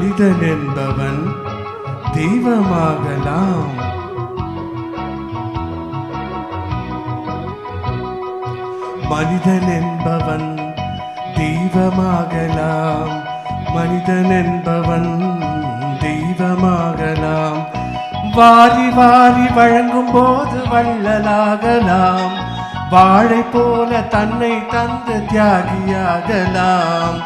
மனிதன் என்பவன் தெய்வமாகலாம். மனிதன் என்பவன் தெய்வமாகலாம். மனிதன் என்பவன் தெய்வமாகலாம். வாரி வாரி வழங்கும் போது வள்ளலாகலாம். வாழை போல தன்னை தந்து தியாகியாகலாம்.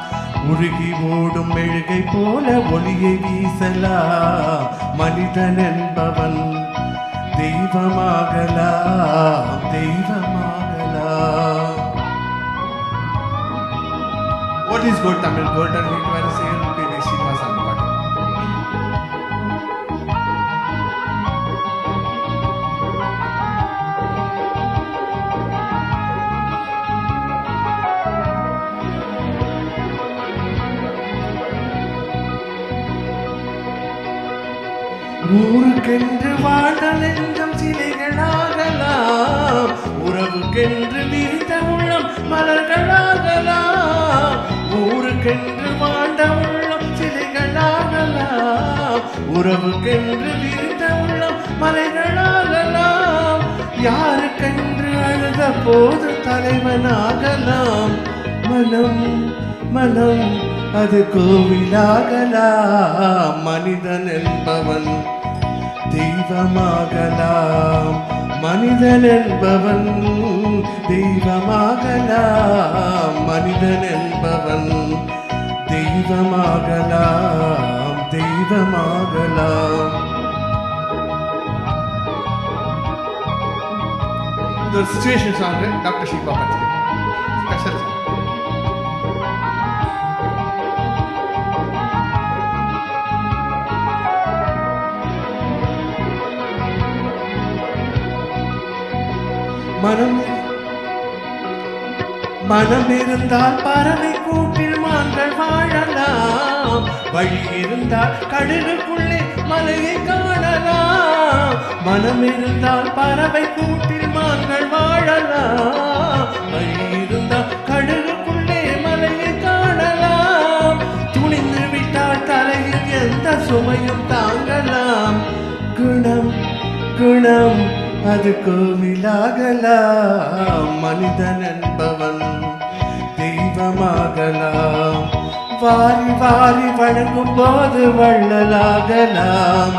உருகி ஓடும் மெழுகை போல ஒளியை வீசலாம். மனிதன் என்பவன் தெய்வமாகலாம், தெய்வமாகலாம். What is gold Tamil? Golden hit வரிசையில் PV ஸ்ரீனிவாசன் பாட்டு. ஊருக்கென்று வாழ்ந்த நெஞ்சம் சிலைகளாகலாம். உறவுக்கென்று விரிந்த உள்ளம் மலர்களாகலாம். ஊருக்கென்று வாழ்ந்த உள்ளம் சிலைகளாகலாம். உறவுக்கென்று விரிந்த உள்ளம் மலைகளாகலாம். யாருக்கென்று அழுத போது தலைவனாகலாம். மனம் மனம் அது கோவிலாகலாம். மனிதன் என்பவன் தெய்வமாகலாம். மனிதன் என்பவன் தெய்வமாகலாம். மனிதன் என்பவன் தெய்வமாகலாம், தெய்வமாகலாம். The situation song Dr. Shiva Patel special song. மனம் இருந்தால் பறவை கூட்டில் மான்கள் வாழலாம். வழி இருந்தால் கடலுக்குள்ளே மலையை காணலாம். மனம் இருந்தால் பறவை கூட்டில் மான்கள் வாழலாம். வழி இருந்தால் கடலுக்குள்ளே மலையை காணலாம். துணிந்து விட்டால் தலையில் எந்த சுமையும் தாங்கலாம். குணம் குணம் அது கோவிலாகலாம். மனிதன் என்பவன் தெய்வமாகலாம். வாரி வாரி வழங்கும் போது வள்ளலாகலாம்.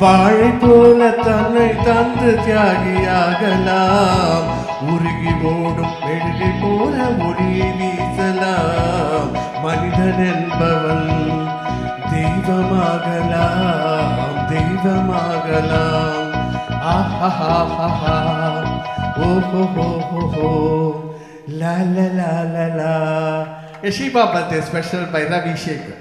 வாழை போல தன்னை தந்து தியாகியாகலாம். உருகி ஓடும் மெழுகை போல ஒளியை வீசலாம். மனிதன் என்பவன் தெய்வமாகலாம், தெய்வமாகலாம். Oh ho ho ho ho, la la la la la. A Shiva birthday special by Ravi Shekhar.